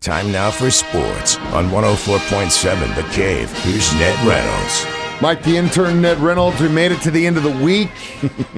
Time now for sports on 104.7 The Cave. Here's Ned Reynolds. Mike, the intern, Ned Reynolds, we made it to the end of the week.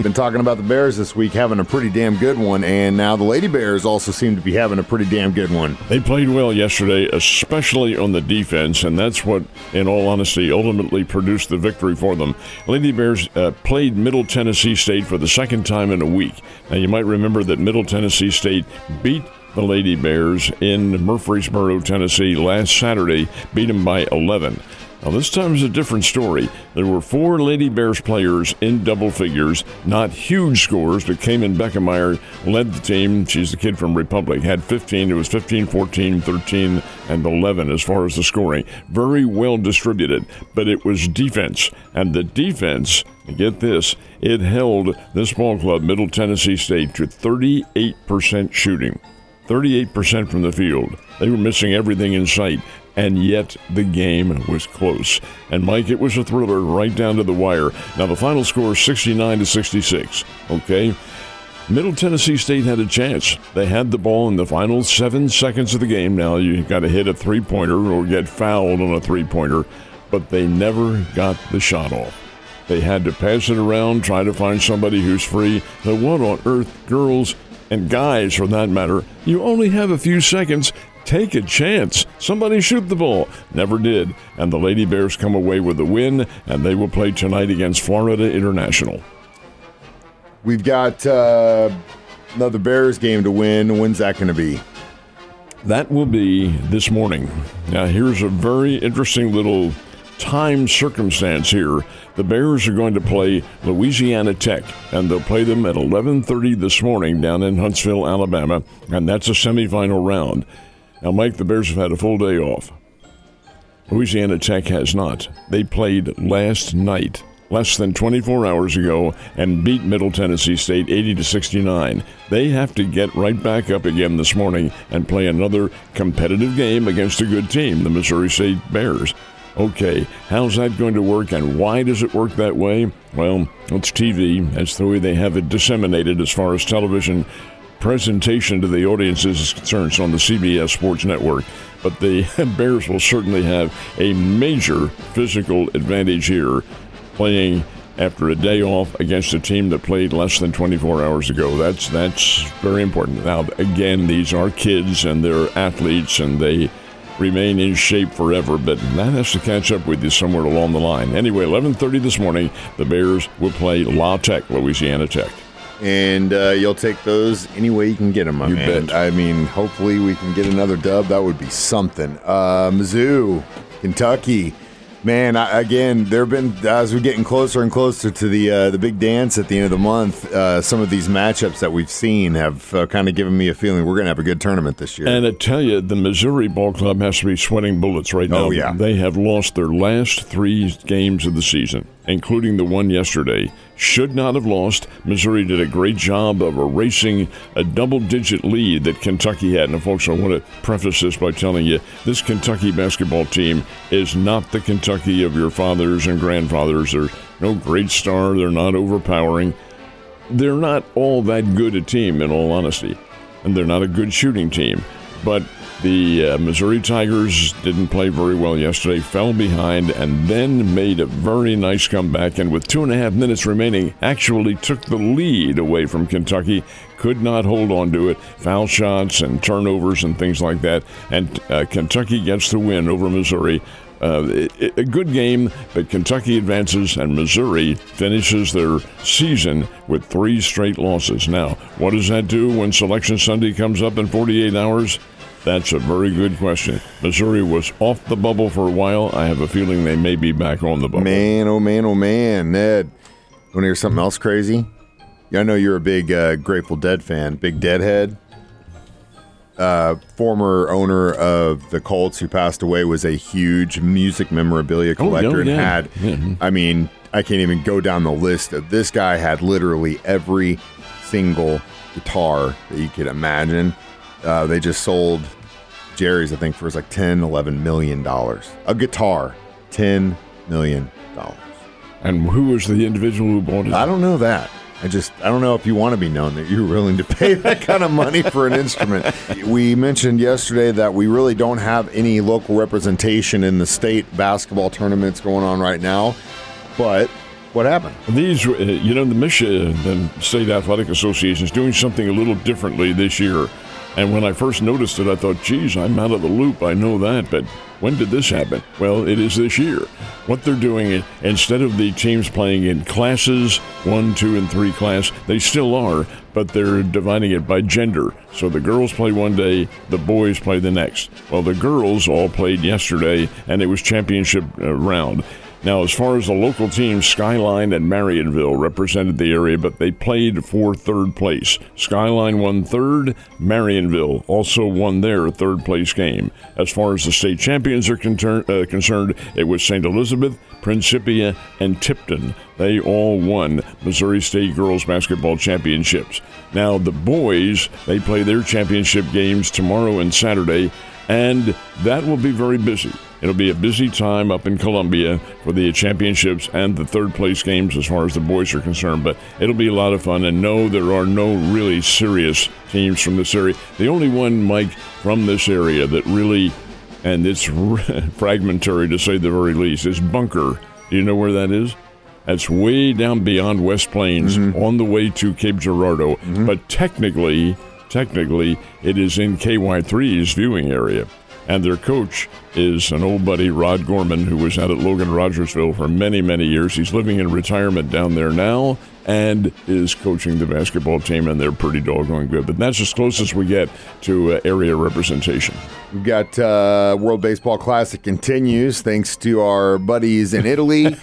Been talking about the Bears this week, having a pretty damn good one, and now the Lady Bears also seem to be having a pretty damn good one. They played well yesterday, especially on the defense, and that's what, in all honesty, ultimately produced the victory for them. Lady Bears played Middle Tennessee State for the second time in a week. Now, you might remember that Middle Tennessee State beat the Lady Bears in Murfreesboro, Tennessee last Saturday, beat them by 11. Now, this time is a different story. There were 4 Lady Bears players in double figures, not huge scores, but Cayman Beckemeyer led the team. She's the kid from Republic, had 15. It was 15, 14, 13, and 11 as far as the scoring. Very well distributed, but it was defense. And the defense, get this, it held this ball club, Middle Tennessee State, to 38% shooting. 38% from the field. They were missing everything in sight, and yet the game was close. And, Mike, it was a thriller right down to the wire. Now, the final score is 69-66, okay? Middle Tennessee State had a chance. They had the ball in the final 7 seconds of the game. Now, you got to hit a three-pointer or get fouled on a three-pointer, but they never got the shot off. They had to pass it around, try to find somebody who's free. So what on earth, girls and guys, for that matter, you only have a few seconds. Take a chance. Somebody shoot the ball. Never did. And the Lady Bears come away with a win, and they will play tonight against Florida International. We've got another Bears game to win. When's that going to be? That will be this morning. Now, here's a very interesting little time circumstance here. The Bears are going to play Louisiana Tech, and they'll play them at 11:30 this morning down in Huntsville, Alabama, and that's a semifinal round. Now, Mike, the Bears have had a full day off. Louisiana Tech has not. They played last night, less than 24 hours ago, and beat Middle Tennessee State 80-69. They have to get right back up again this morning and play another competitive game against a good team, the Missouri State Bears. Okay, how's that going to work, and why does it work that way? Well, it's TV. That's the way they have it disseminated as far as television presentation to the audiences is concerned. It's on the CBS Sports Network. But the Bears will certainly have a major physical advantage here, playing after a day off against a team that played less than 24 hours ago. That's very important. Now, again, these are kids, and they're athletes, and they remain in shape forever, but that has to catch up with you somewhere along the line. Anyway, 11:30 this morning, the Bears will play La Tech, Louisiana Tech. And you'll take those any way you can get them, my man. You bet. I mean, hopefully we can get another dub. That would be something. Mizzou, Kentucky. Man, again, there have been, as we're getting closer and closer to the big dance at the end of the month, some of these matchups that we've seen have kind of given me a feeling we're going to have a good tournament this year. And I tell you, the Missouri ball club has to be sweating bullets right now. Oh, yeah. They have lost their last 3 games of the season, including the one yesterday. Should not have lost. Missouri did a great job of erasing a double-digit lead that Kentucky had. And, folks, I want to preface this by telling you, this Kentucky basketball team is not the Kentucky of your fathers and grandfathers. They're no great star. They're not overpowering. They're not all that good a team, in all honesty. And they're not a good shooting team. But the Missouri Tigers didn't play very well yesterday, fell behind, and then made a very nice comeback. And with 2.5 minutes remaining, actually took the lead away from Kentucky. Could not hold on to it. Foul shots and turnovers and things like that. And Kentucky gets the win over Missouri. A good game, but Kentucky advances, and Missouri finishes their season with 3 straight losses. Now, what does that do when Selection Sunday comes up in 48 hours? That's a very good question. Missouri was off the bubble for a while. I have a feeling they may be back on the bubble. Man, oh man, oh man. Ned, want to hear something else crazy? Yeah, I know you're a big Grateful Dead fan, big Deadhead. Former owner of the Colts who passed away was a huge music memorabilia collector and had, I mean, I can't even go down the list of this guy had literally every single guitar that you could imagine. They just sold Jerry's, I think, for like $10-11 million. A guitar, $10 million. And who was the individual who bought it? I don't know that. I don't know if you want to be known that you're willing to pay that kind of money for an instrument. We mentioned yesterday that we really don't have any local representation in the state basketball tournaments going on right now. But what happened? These, the Michigan State Athletic Association is doing something a little differently this year. And when I first noticed it, I thought, geez, I'm out of the loop. I know that, but when did this happen? Well, it is this year. What they're doing, instead of the teams playing in classes, 1, 2, and 3 class, they still are, but they're dividing it by gender. So the girls play one day, the boys play the next. Well, the girls all played yesterday, and it was championship round. Now, as far as the local teams, Skyline and Marionville represented the area, but they played for third place. Skyline won third. Marionville also won their third-place game. As far as the state champions are concerned, it was St. Elizabeth, Principia, and Tipton. They all won Missouri State Girls Basketball Championships. Now, the boys, they play their championship games tomorrow and Saturday, and that will be very busy. It'll be a busy time up in Columbia for the championships and the third-place games as far as the boys are concerned, but it'll be a lot of fun. And no, there are no really serious teams from this area. The only one, Mike, from this area that really, and it's fragmentary to say the very least, is Bunker. Do you know where that is? That's way down beyond West Plains on the way to Cape Girardeau. But technically, it is in KY3's viewing area. And their coach is an old buddy, Rod Gorman, who was out at Logan-Rogersville for many, many years. He's living in retirement down there now and is coaching the basketball team, and they're pretty doggone good. But that's as close as we get to area representation. We've got World Baseball Classic continues thanks to our buddies in Italy.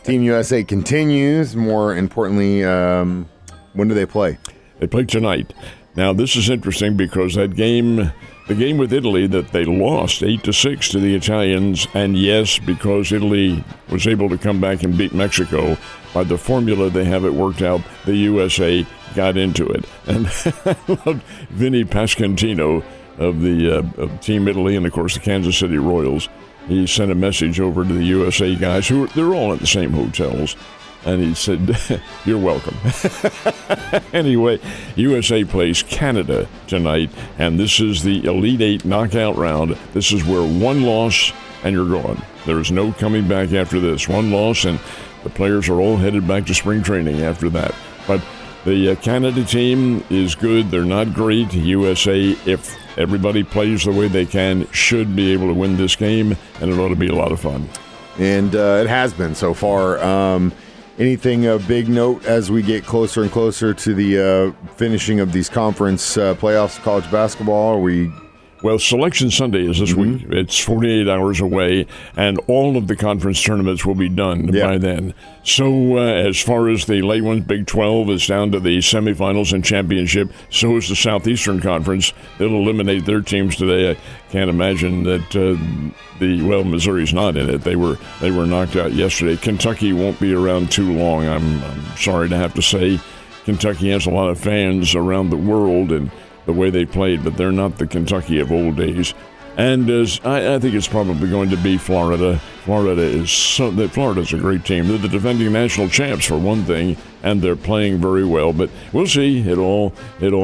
Team USA continues. More importantly, when do they play? They play tonight. Now, this is interesting because the game with Italy that they lost 8-6 to the Italians, and yes, because Italy was able to come back and beat Mexico, by the formula they have it worked out, the USA got into it. And I loved Vinny Pascantino of Team Italy and, of course, the Kansas City Royals. He sent a message over to the USA guys, they're all at the same hotels. And he said, you're welcome. Anyway, USA plays Canada tonight, and this is the Elite Eight knockout round. This is where one loss and you're gone. There is no coming back after this. One loss, and the players are all headed back to spring training after that. But the Canada team is good. They're not great. USA, if everybody plays the way they can, should be able to win this game, and it ought to be a lot of fun. And it has been so far. Anything of big note as we get closer and closer to the finishing of these conference playoffs, college basketball? Well, Selection Sunday is this week. It's 48 hours away, and all of the conference tournaments will be done by then. So as far as the late ones, Big 12 is down to the semifinals and championship. So is the Southeastern Conference. They'll eliminate their teams today. I can't imagine that Missouri's not in it. They were knocked out yesterday. Kentucky won't be around too long. I'm sorry to have to say. Kentucky has a lot of fans around the world, and the way they played, but they're not the Kentucky of old days. And I think it's probably going to be Florida. Florida's a great team. They're the defending national champs for one thing, and they're playing very well. But we'll see. It all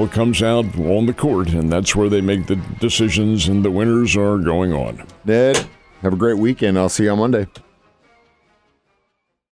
comes out on the court, and that's where they make the decisions, and the winners are going on. Ned, have a great weekend. I'll see you on Monday.